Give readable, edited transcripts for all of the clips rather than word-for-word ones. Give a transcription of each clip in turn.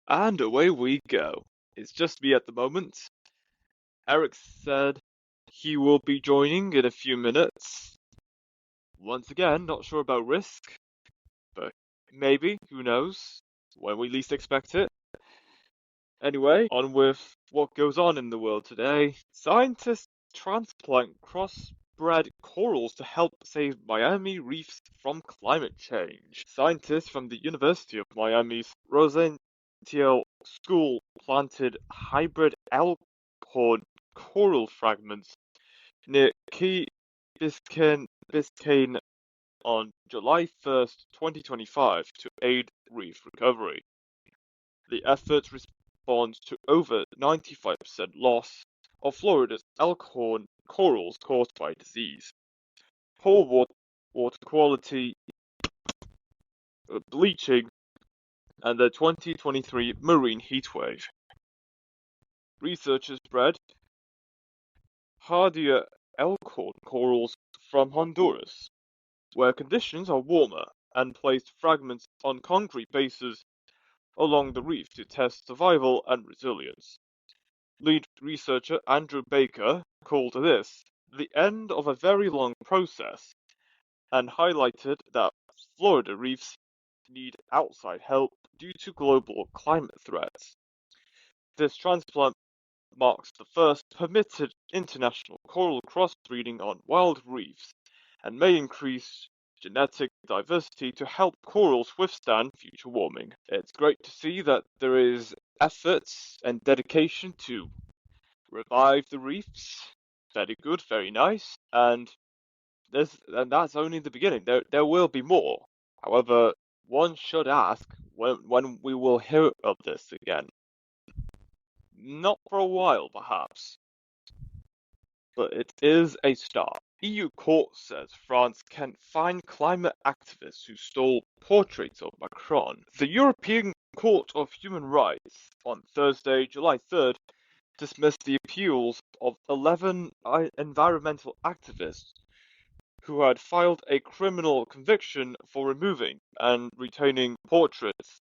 And away we go. It's just me at the moment. Eric said he will be joining in a few minutes. Once again, not sure about risk, but maybe, who knows, when we least expect it. Anyway, on with what goes on in the world today. Scientists transplant crossbred corals to help save Miami reefs from climate change. Scientists from the University of Miami's Rosentiel School planted hybrid elkhorn coral fragments near Key Biscayne on July 1st, 2025 to aid reef recovery. The effort responds to over 95% loss of Florida's elkhorn corals caused by disease, poor water quality, bleaching, and the 2023 marine heatwave. Researchers bred hardier elkhorn corals from Honduras, where conditions are warmer, and placed fragments on concrete bases along the reef to test survival and resilience. Lead researcher Andrew Baker called this the end of a very long process and highlighted that Florida reefs need outside help due to global climate threats. This transplant marks the first permitted international coral crossbreeding on wild reefs and may increase genetic diversity to help corals withstand future warming. It's great to see that there is efforts and dedication to revive the reefs. Very good, very nice, and that's only the beginning. There will be more. However, one should ask when we will hear of this again. Not for a while, perhaps, but it is a start. EU court says France can fine climate activists who stole portraits of Macron. The European Court of Human Rights on Thursday, July 3rd, dismissed the appeals of 11 environmental activists who had filed a criminal conviction for removing and retaining portraits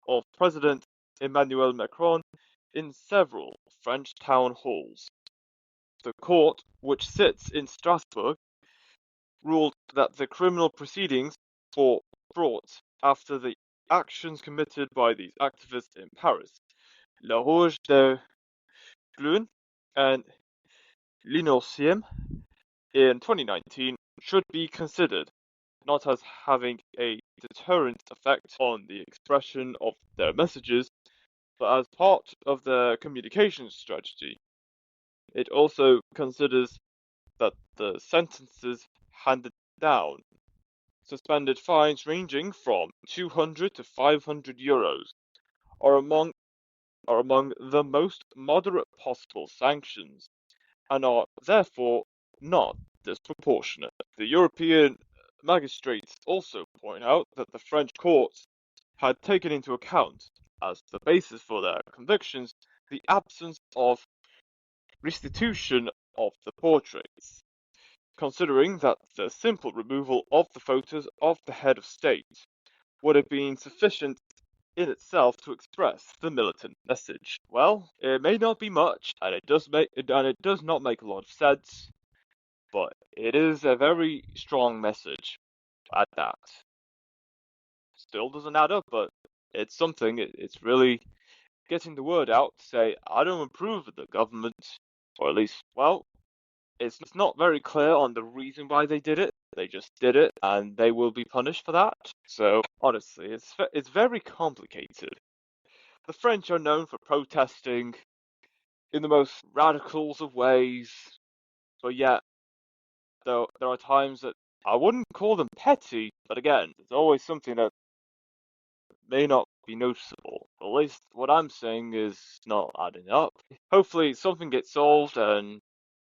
of President Emmanuel Macron in several French town halls. The court, which sits in Strasbourg, ruled that the criminal proceedings were brought after the actions committed by these activists in Paris, La Rouge de Glun and Linociem in 2019 should be considered not as having a deterrent effect on the expression of their messages, but as part of their communication strategy. It also considers that the sentences handed down, suspended fines ranging from 200 to 500 euros, are among the most moderate possible sanctions, and are therefore not disproportionate. The European magistrates also point out that the French courts had taken into account, as the basis for their convictions, the absence of restitution of the portraits, considering that the simple removal of the photos of the head of state would have been sufficient in itself to express the militant message. Well, it may not be much, and it does not make a lot of sense, but it is a very strong message at that. Still doesn't add up, but it's something. It's really getting the word out to say, I don't approve of the government, or at least, well, it's not very clear on the reason why they did it. They just did it, and they will be punished for that. So, honestly, it's very complicated. The French are known for protesting in the most radicals of ways, but yet there are times that I wouldn't call them petty, but again, there's always something that may not be noticeable. At least what I'm saying is not adding up. Hopefully something gets solved and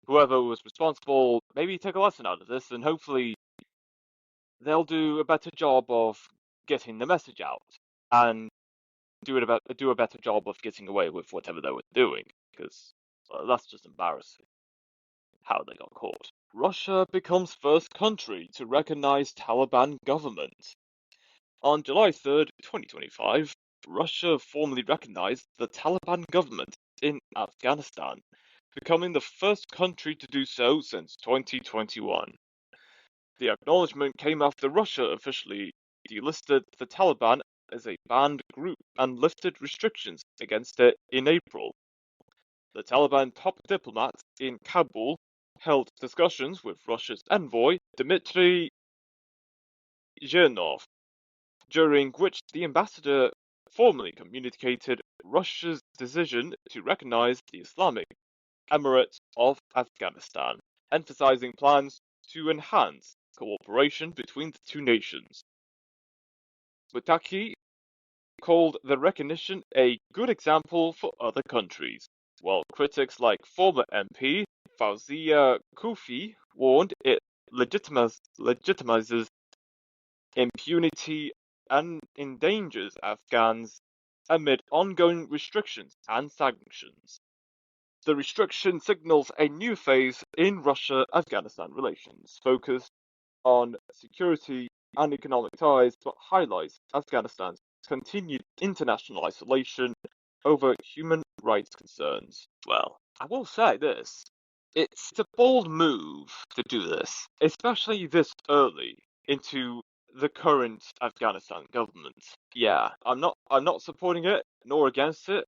whoever was responsible maybe take a lesson out of this, and hopefully they'll do a better job of getting the message out and do a better job of getting away with whatever they were doing, because that's just embarrassing how they got caught. Russia becomes first country to recognize Taliban government. On July 3rd, 2025, Russia formally recognized the Taliban government in Afghanistan, becoming the first country to do so since 2021. The acknowledgement came after Russia officially delisted the Taliban as a banned group and lifted restrictions against it in April. The Taliban top diplomat in Kabul held discussions with Russia's envoy, Dmitry Zhirnov, during which the ambassador formally communicated Russia's decision to recognize the Islamic Emirate of Afghanistan, emphasizing plans to enhance cooperation between the two nations. Butaki called the recognition a good example for other countries, while critics like former MP Fauzia Kufi warned it legitimizes impunity and endangers Afghans amid ongoing restrictions and sanctions. The restriction signals a new phase in Russia-Afghanistan relations, focused on security and economic ties, but highlights Afghanistan's continued international isolation over human rights concerns. Well, I will say this. It's a bold move to do this, especially this early into the current Afghanistan government. Yeah, I'm not supporting it nor against it,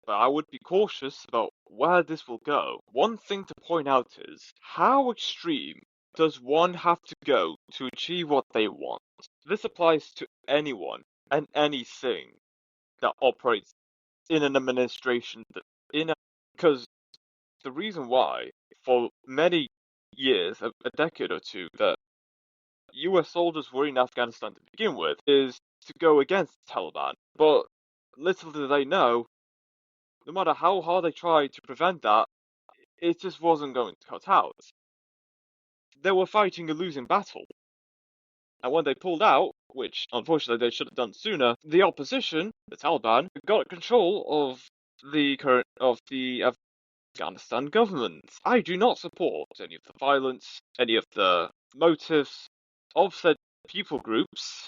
but I would be cautious about where this will go. One thing to point out is how extreme does one have to go to achieve what they want? This applies to anyone and anything that operates in an administration because the reason why for many years, a decade or two, that US soldiers were in Afghanistan to begin with is to go against the Taliban. But little do they know, no matter how hard they tried to prevent that, it just wasn't going to cut out. They were fighting a losing battle. And when they pulled out, which unfortunately they should have done sooner, the opposition, the Taliban, got control of the Afghanistan government. I do not support any of the violence, any of the motives of said people groups.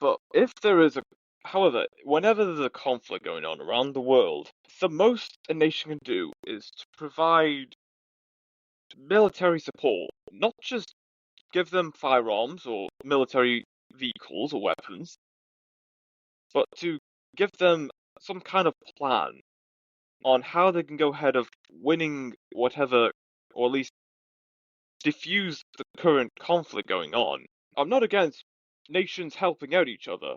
But if there is a However, whenever there's a conflict going on around the world, the most a nation can do is to provide military support, not just give them firearms or military vehicles or weapons, but to give them some kind of plan on how they can go ahead of winning whatever, or at least diffuse the current conflict going on. I'm not against nations helping out each other,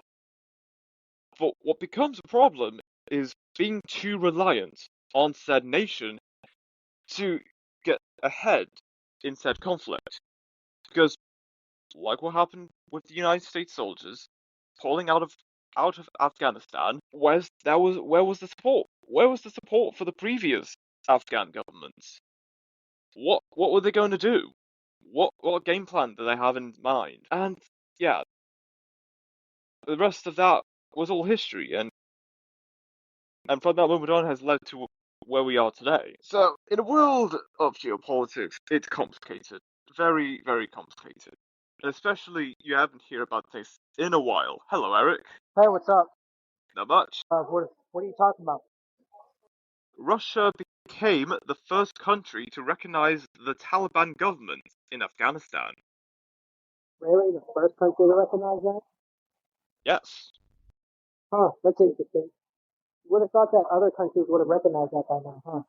but what becomes a problem is being too reliant on said nation to get ahead in said conflict. Because, like what happened with the United States soldiers pulling out of Afghanistan, where was the support? Where was the support for the previous Afghan governments? What were they going to do? What game plan do they have in mind? And yeah, the rest of that was all history, and from that moment on has led to where we are today. So, in a world of geopolitics, it's complicated. Very, very complicated. Especially, you haven't heard about this in a while. Hello, Eric. Hey, what's up? Not much. What are you talking about? Russia became the first country to recognize the Taliban government in Afghanistan. Really? The first country to recognize that? Yes, Huh, that's interesting. You would have thought that other countries would have recognized that by now, huh?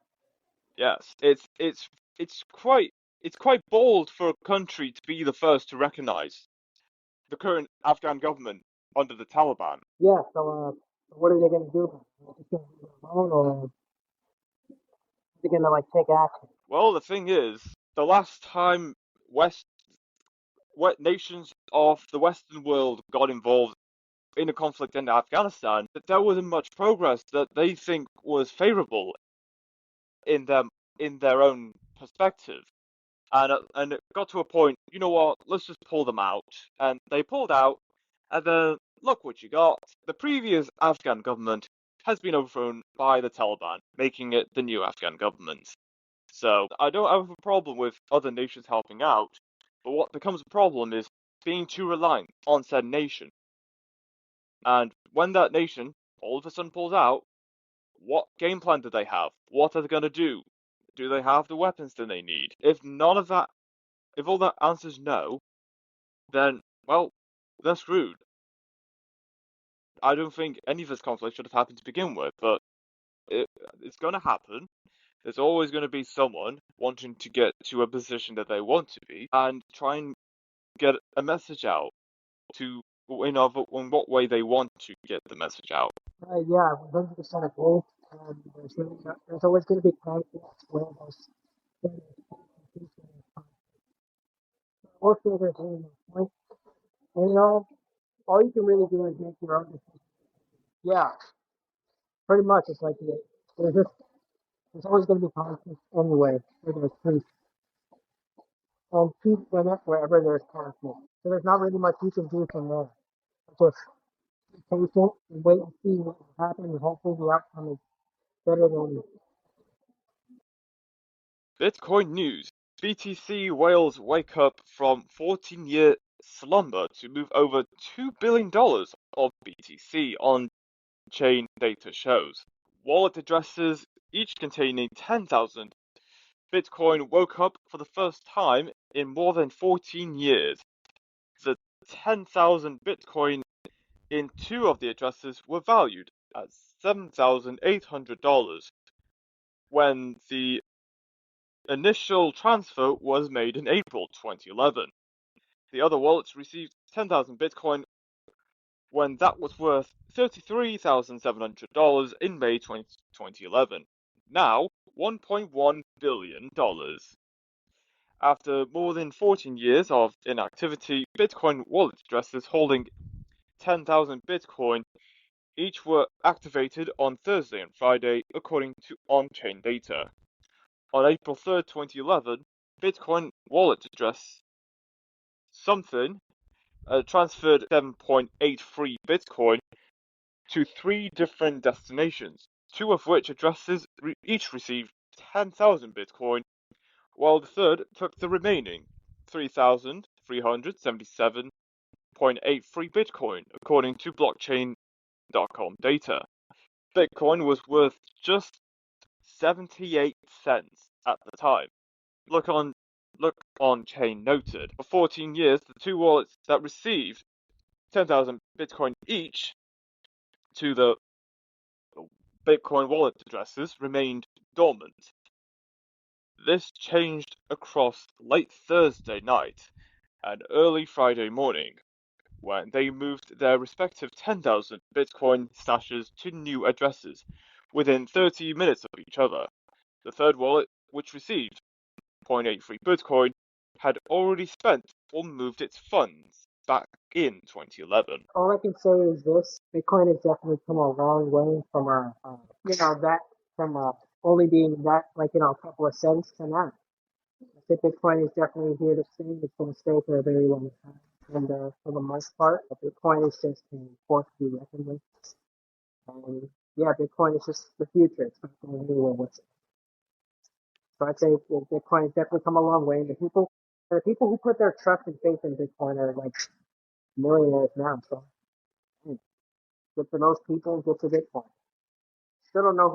yes. It's quite bold for a country to be the first to recognize the current Afghan government under the Taliban. Yeah, so, what are they gonna do? Are they just gonna leave it alone, or are they gonna, like, take action? Well, the thing is, the last time West nations of the Western world got involved in a conflict in Afghanistan, that there wasn't much progress that they think was favorable in them in their own perspective. And it got to a point, you know what, let's just pull them out. And they pulled out, and then look what you got. The previous Afghan government has been overthrown by the Taliban, making it the new Afghan government. So I don't have a problem with other nations helping out, but what becomes a problem is being too reliant on said nation. And when that nation all of a sudden pulls out, what game plan do they have? What are they going to do? Do they have the weapons that they need? If none of that, if all that answers no, then, well, they're screwed. I don't think any of this conflict should have happened to begin with, but it's going to happen. There's always going to be someone wanting to get to a position that they want to be and try and get a message out to in what way they want to get the message out. Yeah, 100% agree. There's always going to be conflicts where there's or further hitting that point. And all you can really do is make your own decision. Yeah, pretty much. It's like there's always going to be conflict anyway where there's peace. And peace wherever there's conflict. So there's not really much you can do from there. Just be patient and wait and see what will happen, and hopefully the outcome is better than. Bitcoin news. BTC whales wake up from 14-year slumber to move over $2 billion of BTC on-chain data shows. Wallet addresses, each containing 10,000 Bitcoin, woke up for the first time in more than 14 years. The 10,000 Bitcoin in two of the addresses were valued at $7,800 when the initial transfer was made in April 2011. The other wallets received 10,000 Bitcoin when that was worth $33,700 in May 2011. Now, $1.1 billion. After more than 14 years of inactivity, Bitcoin wallet addresses holding 10,000 Bitcoin each were activated on Thursday and Friday, according to on-chain data. On April 3rd, 2011, Bitcoin wallet address something transferred 7.83 Bitcoin to three different destinations, two of which addresses each received 10,000 Bitcoin, while the third took the remaining 3,377.83 Bitcoin, according to blockchain.com data. Bitcoin was worth just 78 cents at the time. Look on chain noted. For 14 years, the two wallets that received 10,000 Bitcoin each to the Bitcoin wallet addresses remained dormant. This changed across late Thursday night and early Friday morning, when they moved their respective 10,000 Bitcoin stashes to new addresses within 30 minutes of each other. The third wallet, which received 0.83 Bitcoin, had already spent or moved its funds back in 2011. All I can say is this: Bitcoin has definitely come a long way from that from only being that a couple of cents to now. I think Bitcoin is definitely here to stay. It's going to stay for a very long time. And for the most part, Bitcoin is just a force to be reckoned with. And yeah, Bitcoin is just the future. It's not going anywhere with it. So I'd say Bitcoin has definitely come a long way. And the people who put their trust and faith in Bitcoin are like millionaires now. So good for those people. Good for Bitcoin. Still don't know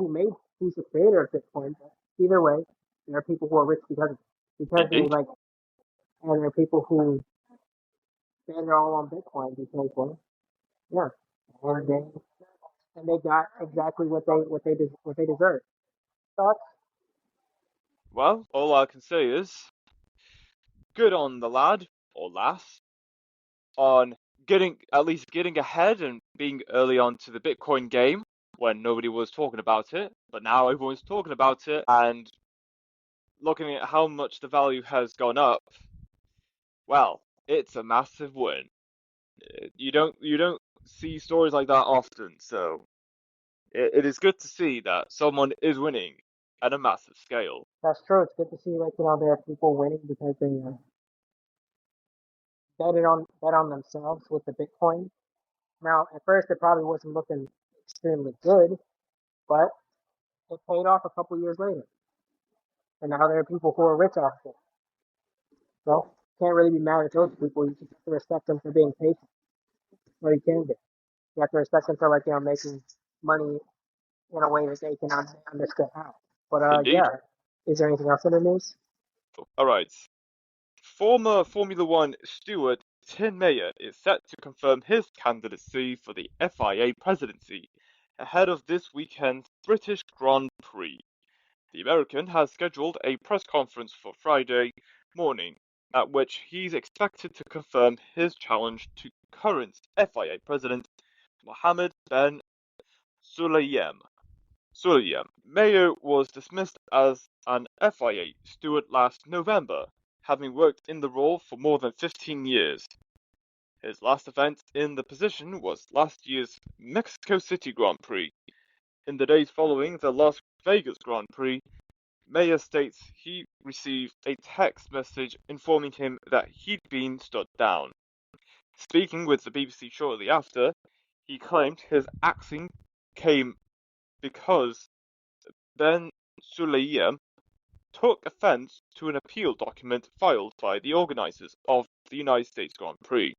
who's the creator of Bitcoin, but either way, there are people who are rich because of it. Because they Indeed. and there are people who spend it all on Bitcoin because, well, yeah, and they got exactly what they deserve. Thoughts? Well, all I can say is good on the lad or lass on getting ahead and being early on to the Bitcoin game when nobody was talking about it, but now everyone's talking about it and looking at how much the value has gone up. Well, it's a massive win. You don't see stories like that often, so it is good to see that someone is winning at a massive scale. That's true. It's good to see there are people winning because they bet on themselves with the Bitcoin. Now, at first, it probably wasn't looking extremely good, but it paid off a couple years later, and now there are people who are rich off it. So can't really be mad at those people. You just have to respect them for being patient. Or you can be. You have to respect them for, like, making money in a way that they can understand how. But Indeed. yeah. Is there anything else in the news? All right. Former Formula One steward Tim Mayer is set to confirm his candidacy for the FIA presidency ahead of this weekend's British Grand Prix. The American has scheduled a press conference for Friday morning, at which he's expected to confirm his challenge to current FIA president Mohammed Ben Sulayem. Mayer was dismissed as an FIA steward last November, having worked in the role for more than 15 years. His last event in the position was last year's Mexico City Grand Prix. In the days following the Las Vegas Grand Prix, Mayer states he received a text message informing him that he'd been stood down. Speaking with the BBC shortly after, he claimed his axing came because Ben Sulayem took offense to an appeal document filed by the organizers of the United States Grand Prix.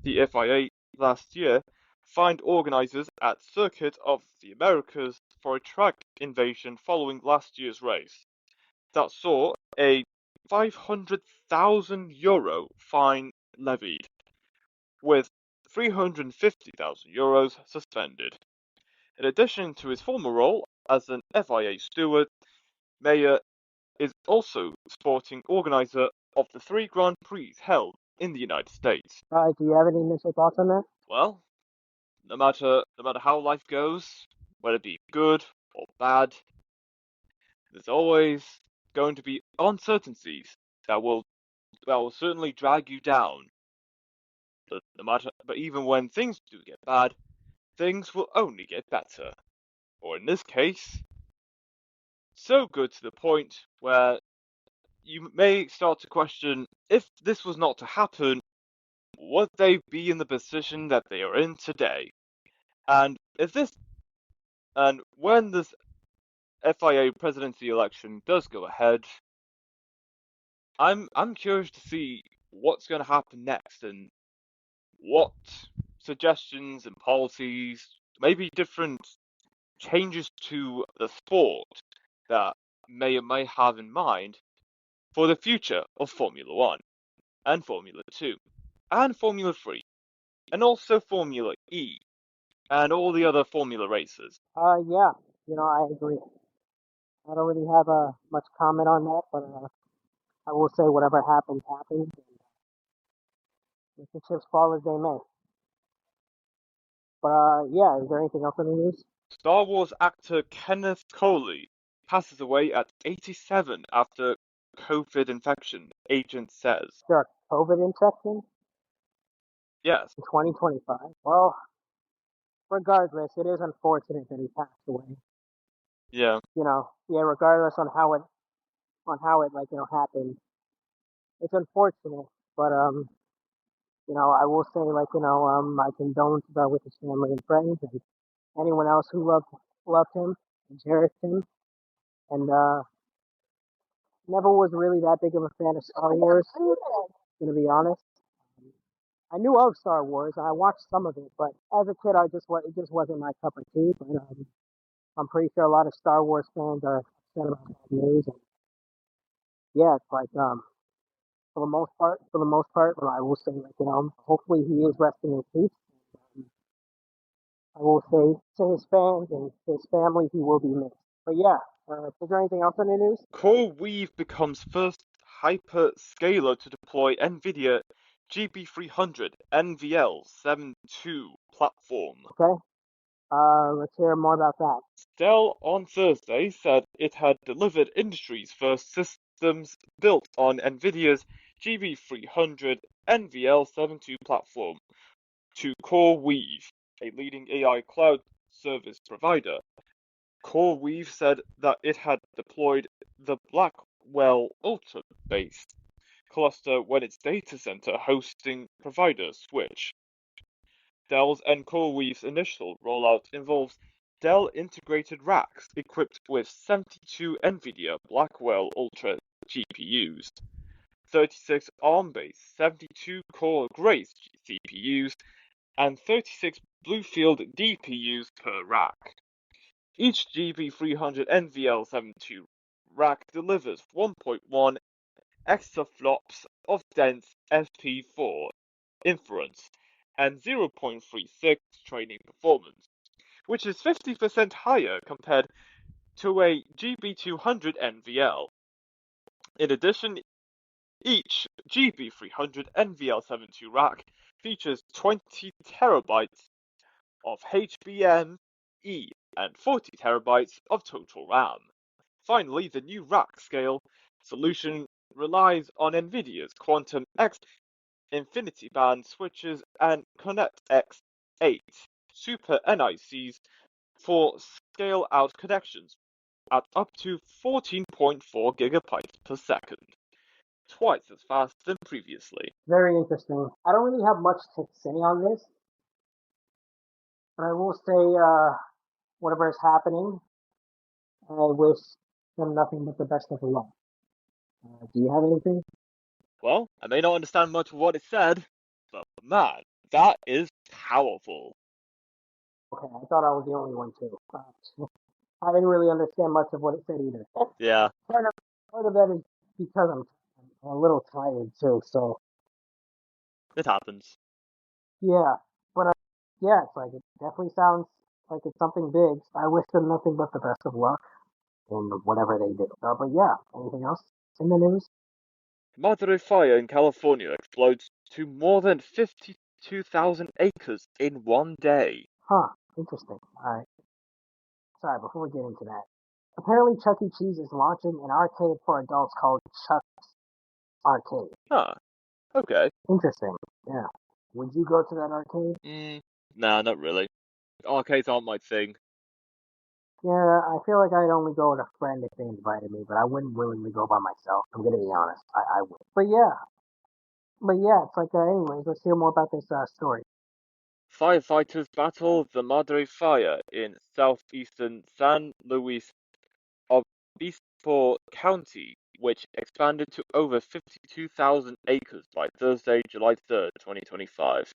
The FIA last year fined organizers at Circuit of the Americas for a track invasion following last year's race. That saw a €500,000 fine levied, with €350,000 suspended. In addition to his former role as an FIA steward, Mayer is also sporting organizer of the 3 Grand Prix held in the United States. Do you have any initial thoughts on that? Well, no matter how life goes, whether it be good or bad, there's always going to be uncertainties that will certainly drag you down. But even when things do get bad, things will only get better. Or in this case, so good to the point where you may start to question if this was not to happen, would they be in the position that they are in today? And when this FIA presidency election does go ahead, I'm curious to see what's going to happen next and what suggestions and policies, maybe different changes to the sport that may have in mind for the future of Formula One and Formula 2 and Formula 3 and also Formula E and all the other Formula races. Yeah, I agree. I don't really have much comment on that, but I will say whatever happens, happens. Let the chips fall as they may. But yeah, is there anything else in the news? Star Wars actor Kenneth Coley passes away at 87 after COVID infection, agent says. Sure, COVID infection Yes. in 2025. Well, regardless, it is unfortunate that he passed away. Yeah. Yeah, regardless on how it happened. It's unfortunate, but I will say, I condone with his family and friends and anyone else who loved him and cherished him, and never was really that big of a fan of Star Wars. Gonna be honest. I knew of Star Wars. I watched some of it, but as a kid, it just wasn't my cup of tea. But I'm pretty sure a lot of Star Wars fans are upset about that news. And yeah, it's like for the most part, well, I will say, hopefully he is resting in peace. I will say to his fans and his family, he will be missed. But yeah, is there anything else in the news? CoreWeave becomes first hyperscaler to deploy NVIDIA GB300 NVL72 platform. Okay. Let's hear more about that. Dell on Thursday said it had delivered industry's first systems built on NVIDIA's GB300 NVL72 platform to CoreWeave, a leading AI cloud service provider. CoreWeave said that it had deployed the Blackwell Ultra-based cluster when its data center hosting provider switched. Dell's and CoreWeave's initial rollout involves Dell integrated racks equipped with 72 NVIDIA Blackwell Ultra GPUs, 36 ARM-based 72-core Grace CPUs, and 36 Bluefield DPUs per rack. Each GB300 NVL72 rack delivers 1.1 exaflops of dense SP4 inference and 0.36 training performance, which is 50% higher compared to a GB200 NVL. In addition, each GB300 NVL72 rack features 20 terabytes of HBM-E and 40 terabytes of total RAM. Finally, the new rack scale solution relies on NVIDIA's Quantum X Infinity Band switches and Connect X8 Super NICs for scale-out connections at up to 14.4 gigabytes per second, twice as fast than previously. Very interesting. I don't really have much to say on this, but I will say, whatever is happening, I wish them nothing but the best of luck. Do you have anything? Well, I may not understand much of what it said, but man, that is powerful. Okay, I thought I was the only one too. I didn't really understand much of what it said either. Yeah, Part of that is because I'm a little tired too. So it happens. yeah, but yeah, it's like it definitely sounds like it's something big. I wish them nothing but the best of luck in whatever they do. But yeah, anything else in the news? Madre fire in California explodes to more than 52,000 acres in one day. Huh, interesting. All right. Sorry, before we get into that. Apparently, Chuck E. Cheese is launching an arcade for adults called Chuck's Arcade. Huh, okay. Interesting. Yeah. Would you go to that arcade? Nah, not really. Arcades aren't my thing. Yeah, I feel like I'd only go with a friend if they invited me, but I wouldn't willingly go by myself. I'm gonna be honest. I would. But yeah, it's like, anyways, let's hear more about this story. Firefighters battle the Madre fire in southeastern San Luis Obispo County, which expanded to over 52,000 acres by Thursday, July 3rd, 2025.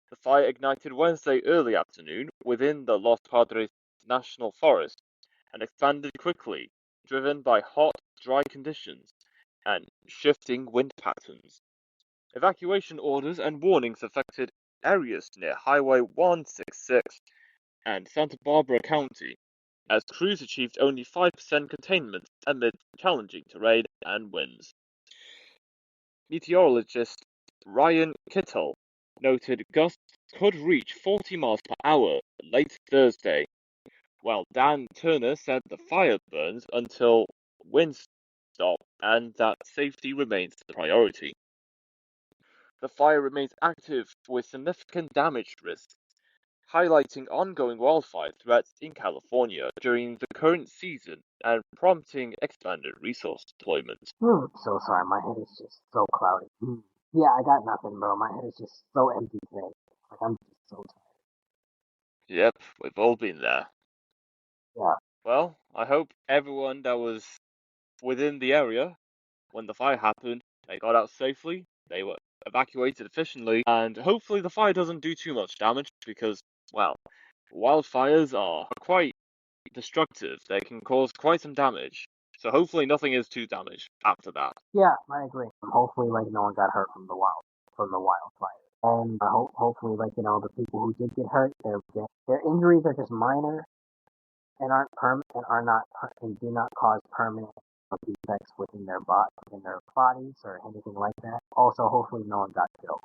The fire ignited Wednesday early afternoon within the Los Padres National Forest and expanded quickly, driven by hot, dry conditions and shifting wind patterns. Evacuation orders and warnings affected areas near Highway 166 and Santa Barbara County, as crews achieved only 5% containment amid challenging terrain and winds. Meteorologist Ryan Kittle noted gusts could reach 40 miles per hour late Thursday, while Dan Turner said the fire burns until winds stop and that safety remains the priority. The fire remains active with significant damage risks, highlighting ongoing wildfire threats in California during the current season and prompting expanded resource deployment. So sorry, my head is just so cloudy. Yeah, I got nothing, bro. My head is just so empty today. Like, I'm just so tired. Yep, we've all been there. Yeah. Well, I hope everyone that was within the area when the fire happened, they got out safely, they were evacuated efficiently, and hopefully the fire doesn't do too much damage because, well, wildfires are quite destructive. They can cause quite some damage. So hopefully nothing is too damaged after that. Yeah, I agree. Hopefully, like, no one got hurt from the wildfire. And hopefully, like, the people who did get hurt, their injuries are just minor and aren't permanent and are not and do not cause permanent defects within their bodies or anything like that. Also, hopefully, no one got killed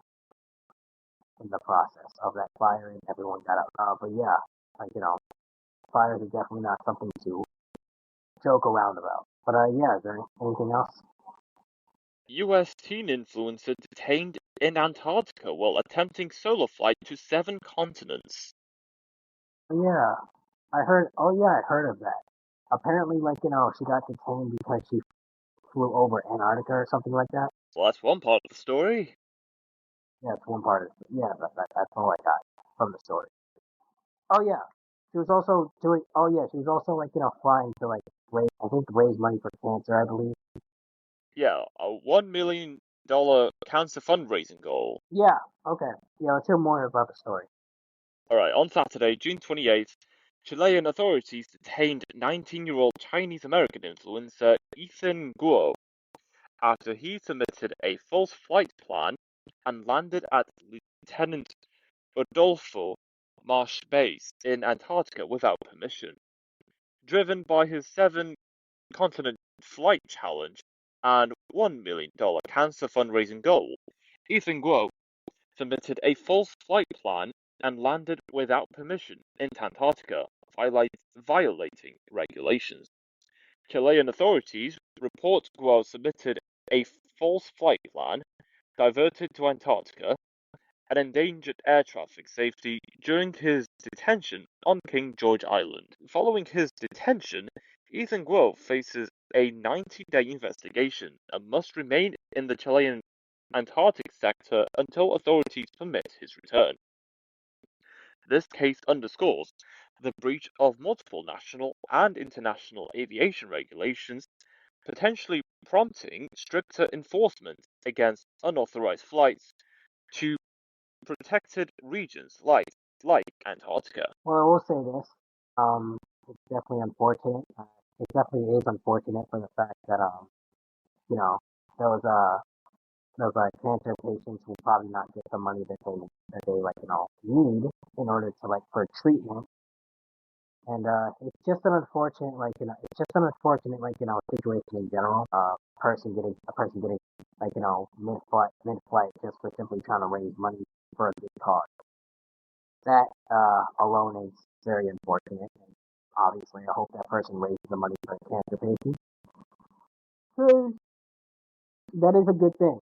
in the process of that fire and everyone got out. But yeah, like, fires are definitely not something to joke around about. But yeah, is there anything else? US teen influencer detained in Antarctica while attempting solo flight to 7 continents. Yeah, Oh yeah, I heard of that. Apparently, like, she got detained because she flew over Antarctica or something like that. Well, that's one part of the story. Yeah, it's one part of it. Yeah, that's all I got from the story. Oh yeah, she was also doing. Oh yeah, she was also, like, flying to, like, raise money for cancer, I believe. Yeah, a $1 million cancer fundraising goal. Yeah. Okay. Yeah. Let's hear more about the story. Alright, on Saturday, June 28th, Chilean authorities detained 19-year-old Chinese-American influencer Ethan Guo after he submitted a false flight plan and landed at Lieutenant Rodolfo Marsh Base in Antarctica without permission. Driven by his 7-continent flight challenge and $1 million cancer fundraising goal, Ethan Guo submitted a false flight plan and landed without permission in Antarctica, violating regulations. Chilean authorities report Guo submitted a false flight plan, diverted to Antarctica, and endangered air traffic safety during his detention on King George Island. Following his detention, Ethan Guo faces a 90-day investigation and must remain in the Chilean Antarctic sector until authorities permit his return. This case underscores the breach of multiple national and international aviation regulations, potentially prompting stricter enforcement against unauthorized flights to protected regions like Antarctica. Well, I will say this. It's definitely unfortunate. It definitely is unfortunate for the fact that you know, those cancer patients will probably not get the money that they need in order to for treatment. And it's just an unfortunate situation in general. A person getting mid flight just for simply trying to raise money for a good cause. That alone is very unfortunate. And obviously, I hope that person raises the money for a cancer patient. So that is a good thing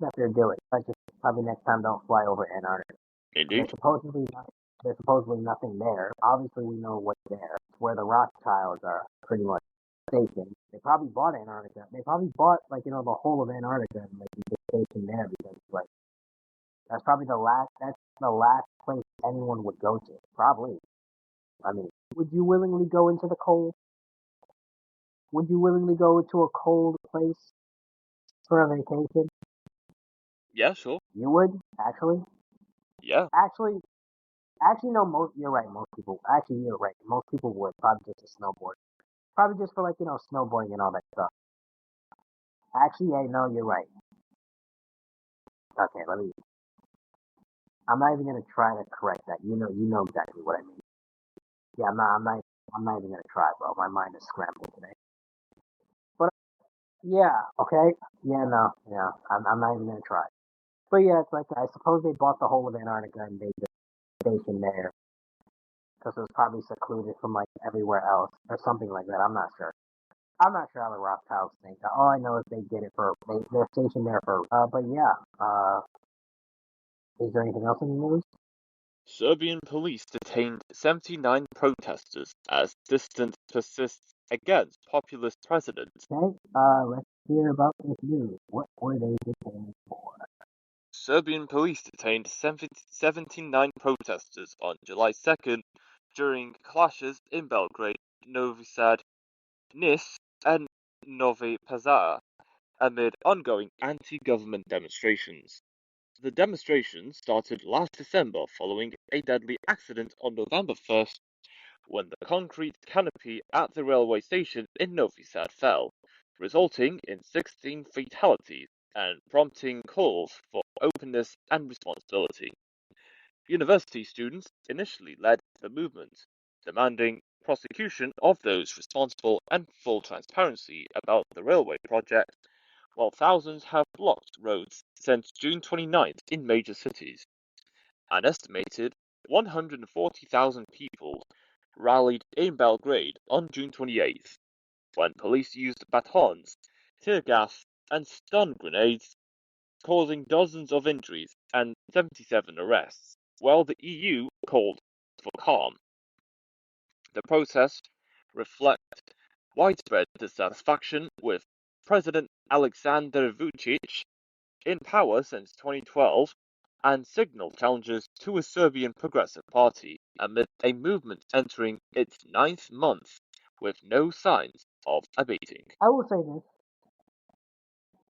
that they're doing. But just probably next time don't fly over Antarctica. Indeed. There's supposedly nothing there. Obviously, we know what's there. It's where the Rothschilds are pretty much stationed. They probably bought Antarctica. They probably bought the whole of Antarctica and the station there because that's probably that's the last place anyone would go to. Probably. I mean, would you willingly go into the cold? Would you willingly go to a cold place for a vacation? Yeah, sure. You would, actually. Yeah. Actually, no. You're right. Most people. Actually, you're right. Most people would probably just to snowboard. Probably just for snowboarding and all that stuff. Actually, yeah, no, you're right. Okay, let me. I'm not even gonna try to correct that. You know exactly what I mean. Yeah, I'm not even gonna try, bro. My mind is scrambled today. But yeah, okay, yeah, no, yeah, I'm not even gonna try. But yeah, it's like I suppose they bought the whole of Antarctica and they just stationed there because it was probably secluded from everywhere else or something like that. I'm not sure. I'm not sure how the Rothschilds think. All I know is they did it they're stationed there for. But yeah. Is there anything else in the news? Serbian police detained 79 protesters as dissent persists against populist president. Okay. Let's hear about this news. What were they detained for? Serbian police detained 79 protesters on July 2nd during clashes in Belgrade, Novi Sad, Nis, and Novi Pazar amid ongoing anti-government demonstrations. The demonstrations started last December following a deadly accident on November 1st when the concrete canopy at the railway station in Novi Sad fell, resulting in 16 fatalities and prompting calls for openness and responsibility. University students initially led the movement, demanding prosecution of those responsible and full transparency about the railway project, while thousands have blocked roads since June 29th in major cities. An estimated 140,000 people rallied in Belgrade on June 28th, when police used batons, tear gas, and stun grenades, causing dozens of injuries and 77 arrests, while the EU called for calm. The protests reflect widespread dissatisfaction with President Aleksandar Vučić, in power since 2012, and signal challenges to a Serbian Progressive Party amid a movement entering its 9th month with no signs of abating. I will say this.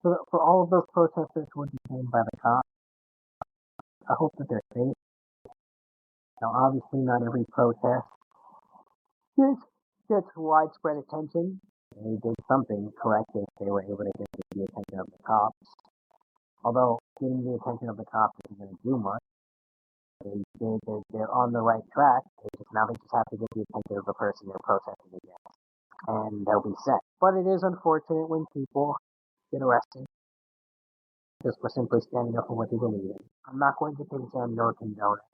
For all of those protesters who were detained by the cops, I hope that they're safe. Now, obviously, not every protest gets, gets widespread attention. They did something correct if they were able to get the attention of the cops. Although getting the attention of the cops isn't going to do much, they're on the right track. Now they just have to get the attention of the person they're protesting against, and they'll be set. But it is unfortunate when people get arrested just for simply standing up for what they believe in. I'm not going to condemn nor condone it.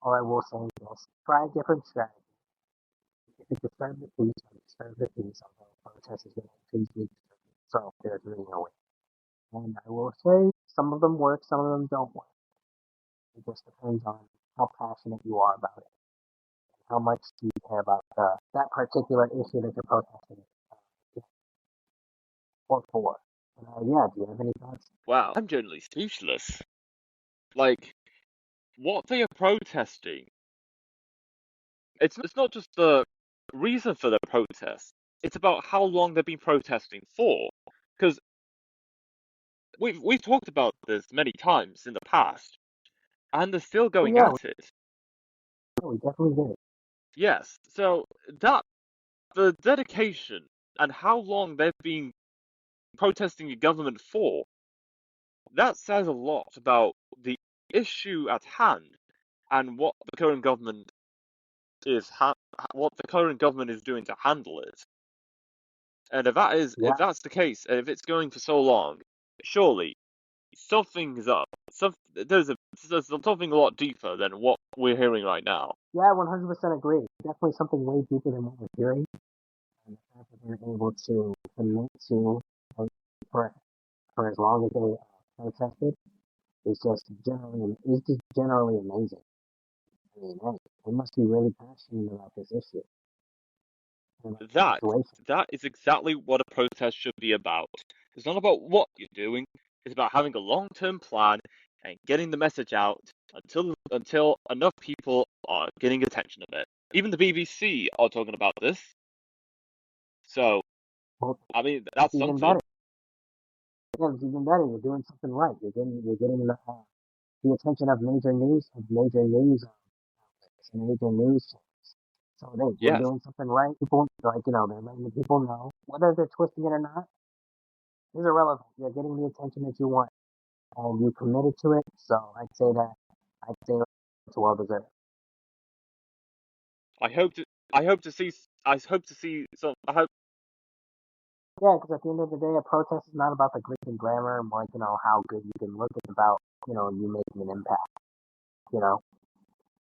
All I will say is this: try a different strategy. If it disturbs the peace, disturb the peace. Although protest is going to increase, so there's really no way. And I will say some of them work, some of them don't work. It just depends on how passionate you are about it. How much do you care about that particular issue that you're protesting or for? Yeah, do you have any thoughts? Wow, I'm generally speechless. Like, what they are protesting, it's not just the reason for the protest, it's about how long they've been protesting for. Because we've talked about this many times in the past, and they're still Oh, going yeah, at it. we definitely did. Yes, so that the dedication and how long they've been protesting the government for, that says a lot about the issue at hand and what the current government what the current government is doing to handle it. And Yeah, if that's the case, and if it's going for so long, surely something's up. There's something a lot deeper than what we're hearing right now. yeah, 100% agree. Definitely something way deeper than what we're hearing. And the fact that they're able to commit to for, for as long as they protested is just generally amazing. I mean, hey, they must be really passionate about this issue and about the That situation. that is exactly what a protest should be about. It's not about what you're doing. It's about having a long-term plan and getting the message out until enough people are getting attention of it. Even the BBC are talking about this. So, Well, I mean, it's that's even something. better. Yeah, it's even better. You're doing something right. You're getting the attention of major news outlets and major news channels. So you're Yes, doing something right. People they're letting the people know whether they're twisting it or not is irrelevant. You're getting the attention that you want, and you committed to it. So I'd say it's well deserved. I hope to I hope to see I hope to see some I hope Yeah, because at the end of the day, a protest is not about the glitz and glamour and how good you can look. It's about you making an impact. You know,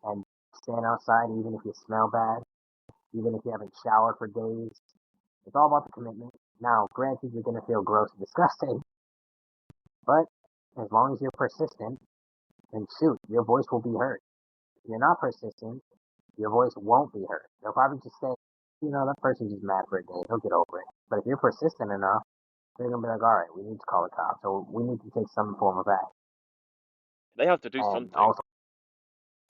and stand outside even if you smell bad, even if you haven't showered for days. It's all about the commitment. Now, granted, you're gonna feel gross and disgusting, but as long as you're persistent, then shoot, your voice will be heard. If you're not persistent, your voice won't be heard. They'll probably just say, that person's just mad for a day. He'll get over it. But if you're persistent enough, they're gonna be like, all right, we need to call the cops, so we need to take some form of action. they have to do And something. also,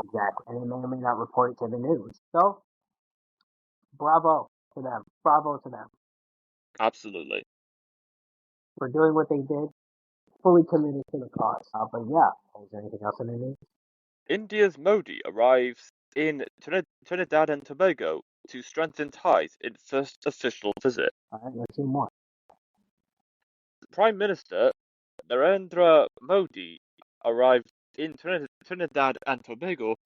exactly, and they may or may not report it to the news. So, bravo to them. Bravo to them Absolutely. for doing what they did, fully committed to the cause. But yeah, is there anything else in the news? India's Modi arrives in Trinidad and Tobago to strengthen ties in first official visit. All right, let's hear more. Prime Minister Narendra Modi arrived in Trinidad and Tobago,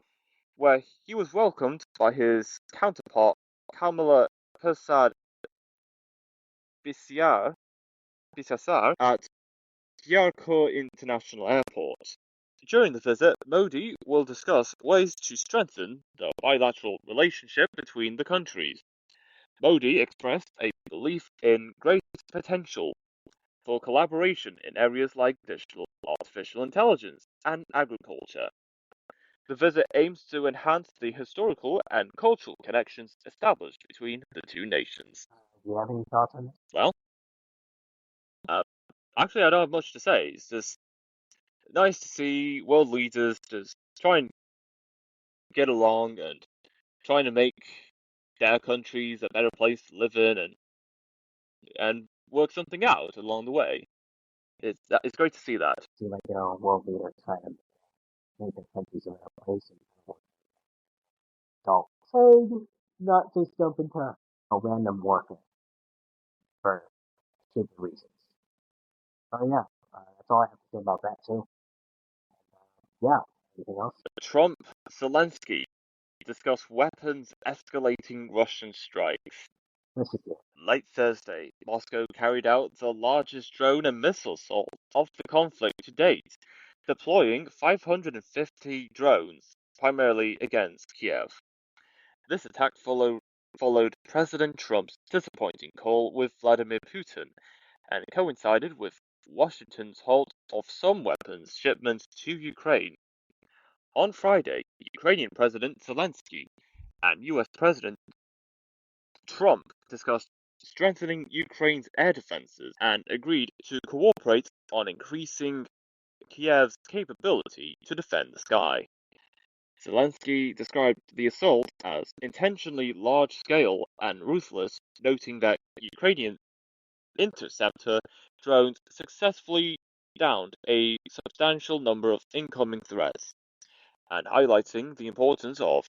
where he was welcomed by his counterpart Kamala Persad Bisar at Yarko International Airport. During the visit, Modi will discuss ways to strengthen the bilateral relationship between the countries. Modi expressed a belief in great potential for collaboration in areas like digital artificial intelligence and agriculture. The visit aims to enhance the historical and cultural connections established between the two nations. Do you have any thoughts on this? Well, uh, actually, I don't have much to say. It's just nice to see world leaders just try and get along and trying to make their countries a better place to live in and work something out along the way. It's great to see that. See, world leaders trying to make their countries a better place. and not just jump into random warfare for stupid reasons. So yeah, that's all I have to say about that too. Yeah, anything else? Trump, Zelensky discuss weapons escalating Russian strikes. This is good. Late Thursday, Moscow carried out the largest drone and missile assault of the conflict to date, deploying 550 drones, primarily against Kiev. This attack followed President Trump's disappointing call with Vladimir Putin and coincided with Washington's halt of some weapons shipments to Ukraine. On Friday, Ukrainian President Zelensky and US President Trump discussed strengthening Ukraine's air defenses and agreed to cooperate on increasing Kiev's capability to defend the sky. Zelensky described the assault as intentionally large-scale and ruthless, noting that Ukrainian interceptor drones successfully downed a substantial number of incoming threats, and highlighting the importance of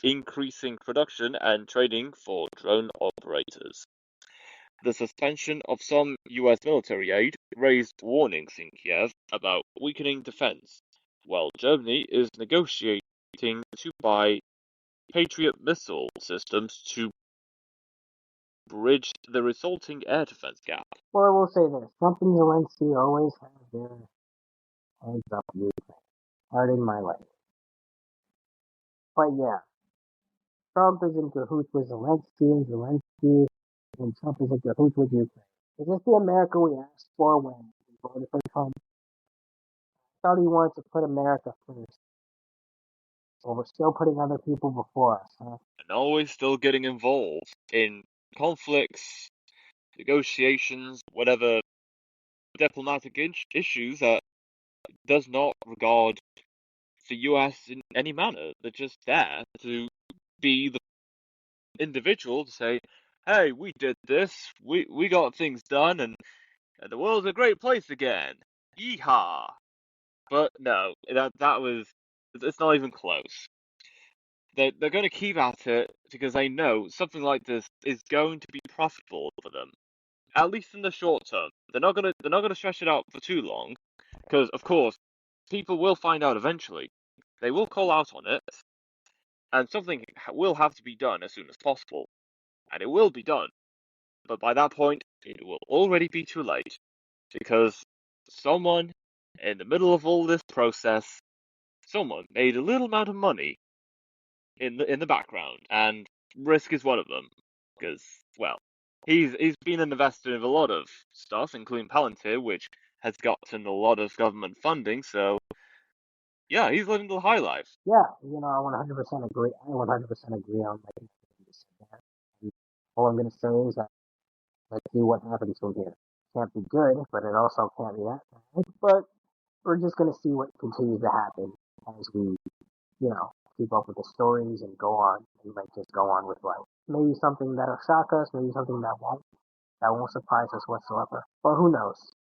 increasing production and training for drone operators. The suspension of some US military aid raised warnings in Kiev about weakening defense, while Germany is negotiating to buy Patriot missile systems to bridge the resulting air defense gap. Or I will say this: Trump and Zelensky always have their hands up Ukraine. Pardon my language. But yeah, Trump is in cahoots with Zelensky, and Zelensky and Trump is in cahoots with Ukraine. Is this the America we asked for when we voted for Trump? I thought he wanted to put America first. But we're still putting other people before us, huh? And always still getting involved in conflicts, negotiations, whatever diplomatic issues that does not regard the US in any manner. They're just there to be the individual to say, hey, we did this, we got things done, and the world's a great place again. Yeehaw! But no, that was, it's not even close. They're going to keep at it because they know something like this is going to be profitable for them, at least in the short term. They're not gonna stretch it out for too long, because of course people will find out eventually. They will call out on it, and something will have to be done as soon as possible, and it will be done. But by that point, it will already be too late, because someone in the middle of all this process, someone made a little amount of money in the background, and Risk is one of them, because well, he's been an investor in a lot of stuff, including Palantir, which has gotten a lot of government funding. So yeah, he's living the high life. Yeah, I 100% agree. I 100% agree on like you said that. And all I'm gonna say is that let's see what happens from here. Can't be good, but it also can't be that bad. But we're just gonna see what continues to happen as we, keep up with the stories and go on and like just go on with life. Maybe something that'll shock us, maybe something that won't. That won't surprise us whatsoever. But who knows?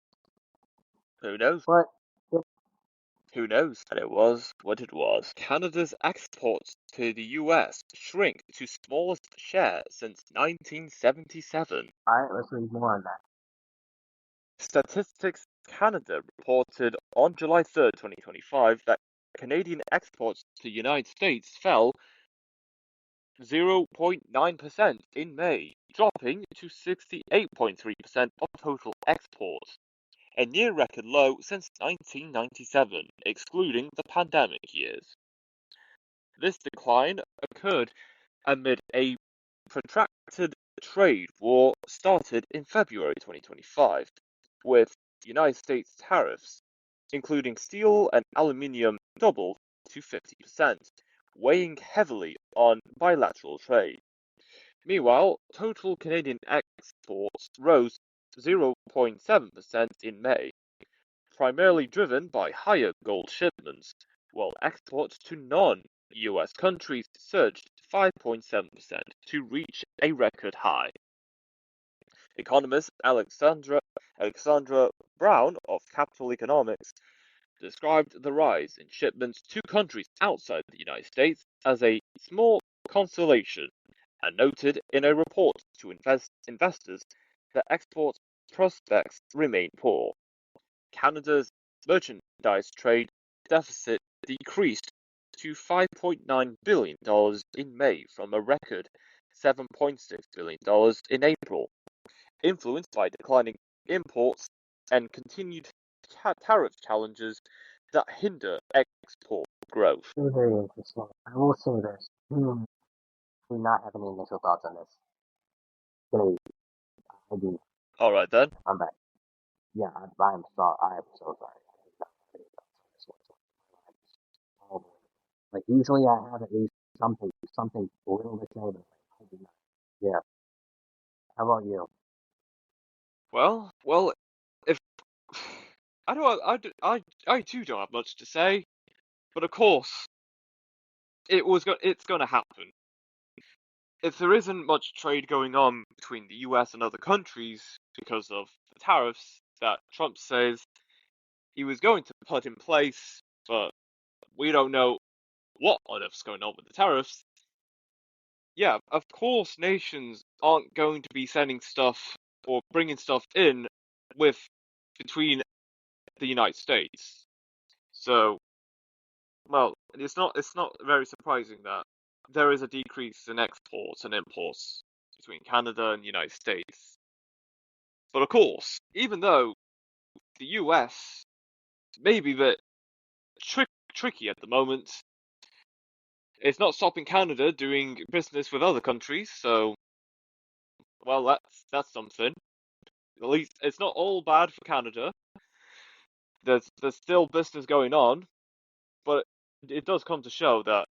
Who knows? But yeah, Who knows? And it was what it was. Canada's exports to the US shrink to smallest share since 1977. alright, let's read more on that. Statistics Canada reported on July 3rd, 2025, that Canadian exports to the United States fell 0.9% in May, dropping to 68.3% of total exports, a near record low since 1997, excluding the pandemic years. This decline occurred amid a protracted trade war started in February 2025, with United States tariffs, including steel and aluminium, doubled to 50%, weighing heavily on bilateral trade. Meanwhile, total Canadian exports rose 0.7% in May, primarily driven by higher gold shipments, while exports to non-US countries surged 5.7% to reach a record high. Economist Alexandra Brown of Capital Economics described the rise in shipments to countries outside the United States as a small consolation, and noted in a report to investors that export prospects remain poor. Canada's merchandise trade deficit decreased to $5.9 billion in May from a record $7.6 billion in April, influenced by declining imports and continued tariff challenges that hinder export growth. Very interesting. I will say this. Do not have any initial thoughts on this. Gonna be, I do. All right then. I'm back. Yeah, I'm sorry. I am so sorry. I did not have any thoughts on this whatsoever. Oh, like usually I have at least something little to say, but I do not. Yeah. How about you? Well, if I too don't have much to say, but of course it's gonna happen. If there isn't much trade going on between the US and other countries because of the tariffs that Trump says he was going to put in place, but we don't know what on earth's going on with the tariffs. Yeah, of course, nations aren't going to be sending stuff or bringing stuff in with between the United States. So, well, it's not very surprising that there is a decrease in exports and imports between Canada and the United States. But of course, even though the US may be a bit tricky at the moment, it's not stopping Canada doing business with other countries. So, well, that's something. At least it's not all bad for Canada. There's still business going on, but it does come to show that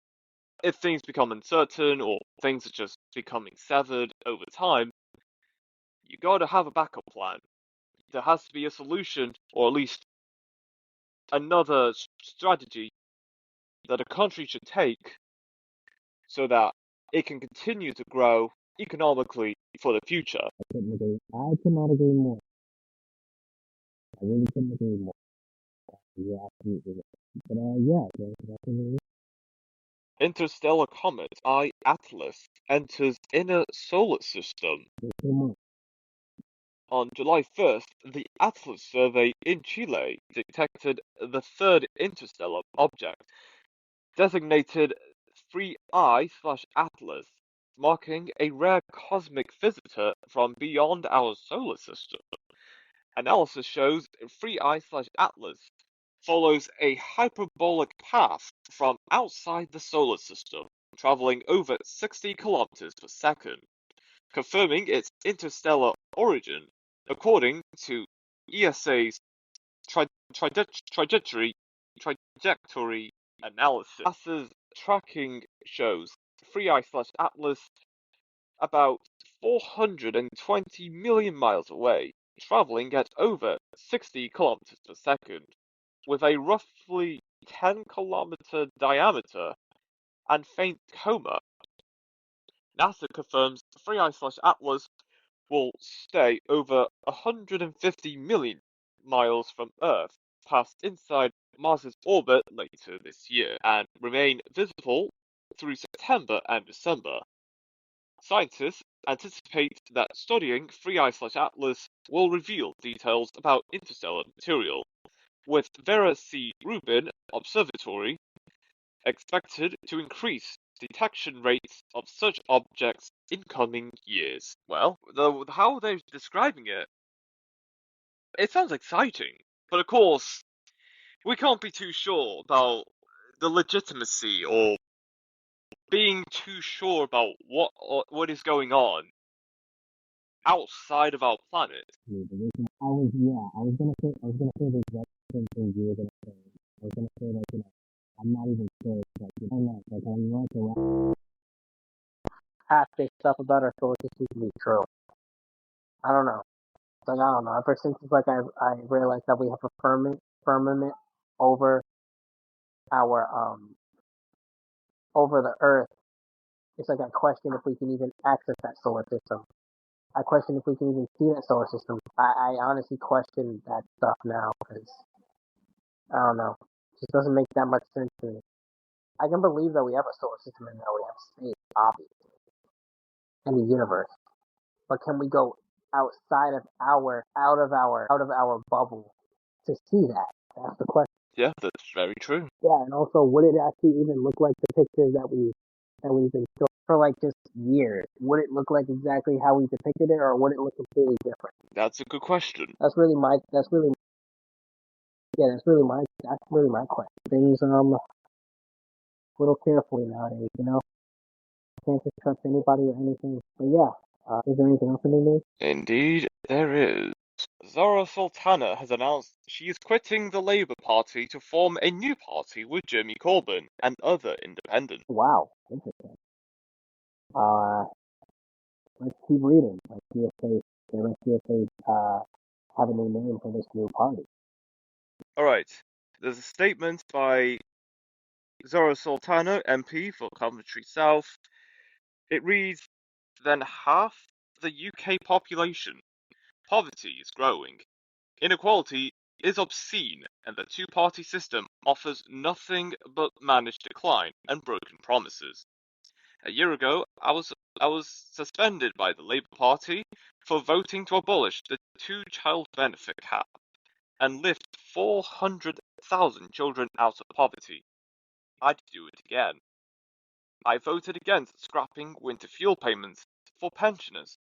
if things become uncertain or things are just becoming severed over time, you got to have a backup plan. There has to be a solution, or at least another strategy that a country should take so that it can continue to grow economically for the future. I cannot agree more. I really couldn't agree more. You're absolutely right. But yeah, Interstellar comet I Atlas enters inner solar system. On July 1st, the Atlas survey in Chile detected the third interstellar object, designated 3I/Atlas, marking a rare cosmic visitor from beyond our solar system. Analysis shows 3I/Atlas follows a hyperbolic path from outside the solar system, traveling over 60 kilometers per second, confirming its interstellar origin, according to ESA's trajectory analysis. NASA's tracking shows 3I/Atlas about 420 million miles away, traveling at over 60 kilometers per second, with a roughly 10-kilometer diameter and faint coma. NASA confirms 3I/Atlas will stay over 150 million miles from Earth, pass inside Mars's orbit later this year, and remain visible through September and December. Scientists anticipate that studying 3I/Atlas will reveal details about interstellar material, with Vera C. Rubin Observatory expected to increase detection rates of such objects in coming years. Well, how they're describing it, it sounds exciting, but of course, we can't be too sure about the legitimacy or being too sure about what is going on outside of our planet. I was gonna say the exact same thing you were gonna say. I was gonna say like, I'm not even sure. Like I'm not around. Half-baked stuff about our solar system to be true. I don't know. Like I don't know. Ever since it's like I realized that we have a firmament over our over the Earth, it's like I question if we can even access that solar system. I question if we can even see that solar system. I honestly question that stuff now because I don't know. It just doesn't make that much sense to me. I can believe that we have a solar system and that we have space. obvious in the universe. But can we go outside of our bubble to see that? That's the question. Yeah, that's very true. Yeah, and also, would it actually even look like the pictures that we've been showing for like just years? Would it look like exactly how we depicted it, or would it look completely different? That's a good question. That's really my question. Things a little carefully nowadays, you know. Can't just trust anybody or anything. But yeah, is there anything else in the news? Indeed, there is. Zara Sultana has announced she is quitting the Labour Party to form a new party with Jeremy Corbyn and other independents. Wow, interesting. Uh, let's keep reading. Let's see if they have a new name for this new party. Alright, there's a statement by Zara Sultana, MP for Coventry South. It reads, than half the UK population. Poverty is growing. Inequality is obscene, and the two-party system offers nothing but managed decline and broken promises. A year ago, I was suspended by the Labour Party for voting to abolish the two-child benefit cap and lift 400,000 children out of poverty. I'd do it again. I voted against scrapping winter fuel payments for pensioners.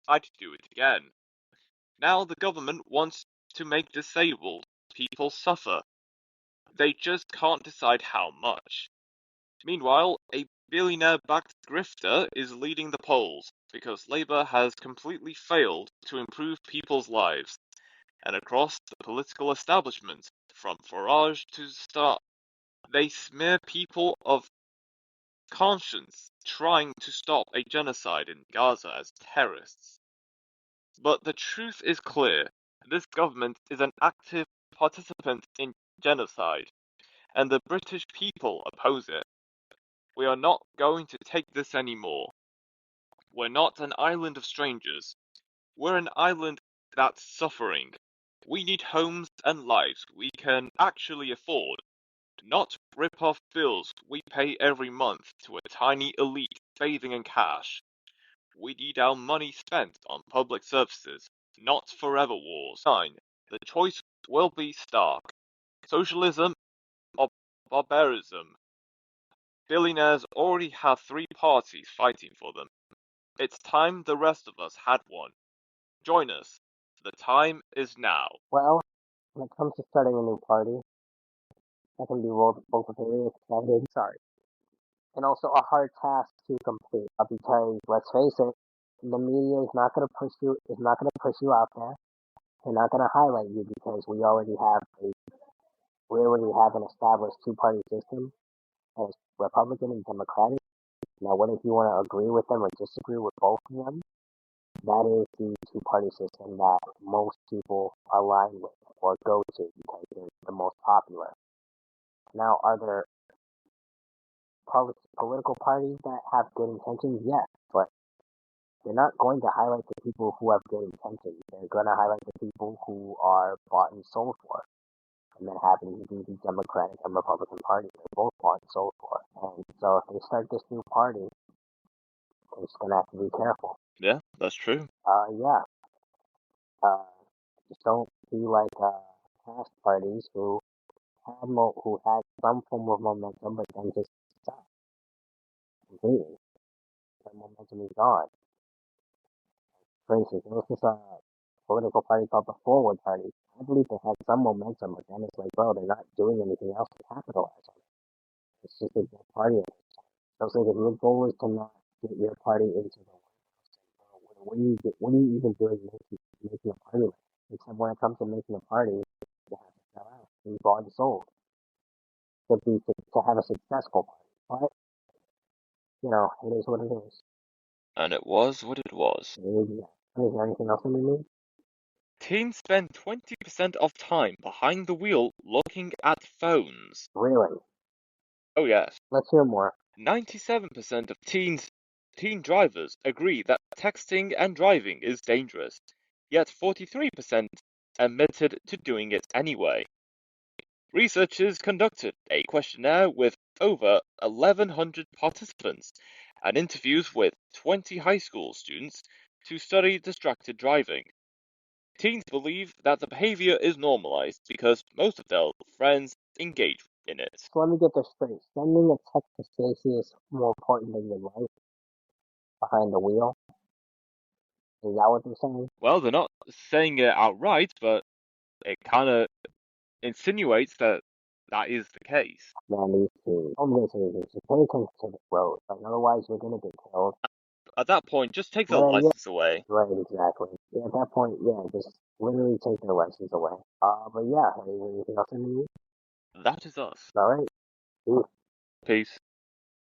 I'd do it again. Now the government wants to make disabled people suffer. They just can't decide how much. Meanwhile, a billionaire-backed grifter is leading the polls because Labour has completely failed to improve people's lives. And across the political establishment, from Farage to Starr, they smear people of conscience trying to stop a genocide in Gaza as terrorists. But the truth is clear. This government is an active participant in genocide, and the British people oppose it. We are not going to take this anymore. We're not an island of strangers. We're an island that's suffering. We need homes and lives we can actually afford, not rip off bills we pay every month to a tiny elite bathing in cash. We need our money spent on public services, not forever wars. 9. The choice will be stark. Socialism or barbarism. Billionaires already have three parties fighting for them. It's time the rest of us had one. Join us. The time is now. Well, when it comes to starting a new party, that can be both very exciting. Sorry. And also a hard task to complete. Because let's face it, the media is not going to push you out there. They're not going to highlight you because we already have an established two-party system as Republican and Democratic. Now, whether if you want to agree with them or disagree with both of them, that is the two-party system that most people align with or go to because they're the most popular. Now, are there political parties that have good intentions? Yes, but they're not going to highlight the people who have good intentions. They're going to highlight the people who are bought and sold for. And that happens to be the Democratic and Republican parties. They're both bought and sold for. And so if they start this new party, they're just going to have to be careful. Yeah, that's true. Yeah. Just don't be like past parties who had some form of momentum, but then just stopped completely. That momentum is gone. For instance, there was this political party called the Forward Party. I believe they had some momentum, but then it's like, bro, they're not doing anything else to capitalize on it. It's just a good party. So it's like if your goal is to not get your party into the White House, what are you even doing making a party? Except when it comes to making a party, you have to sell out, be bought and sold to have a successful party. But you know, it is what it is. And it was what it was. Is there anything else in the news? Teens spend 20% of time behind the wheel looking at phones. Really? Oh yes. Let's hear more. 97% of teen drivers agree that texting and driving is dangerous, yet 43% admitted to doing it anyway. Researchers conducted a questionnaire with over 1,100 participants and interviews with 20 high school students to study distracted driving. Teens believe that the behavior is normalized because most of their friends engage in it. So let me get this straight. Sending a text to Stacy is more important than your life behind the wheel. Is that what they're saying? Well, they're not saying it outright, but it kind of insinuates that that is the case. Man, these two. I'm gonna say this. Just pay attention to the road. Like, otherwise, you're gonna get killed. At that point, just take the Well, yeah. license away. Right, exactly. Yeah, at that point, yeah, just literally take their license away. But yeah, anything else in the news? That is us. All right. Peace. Peace.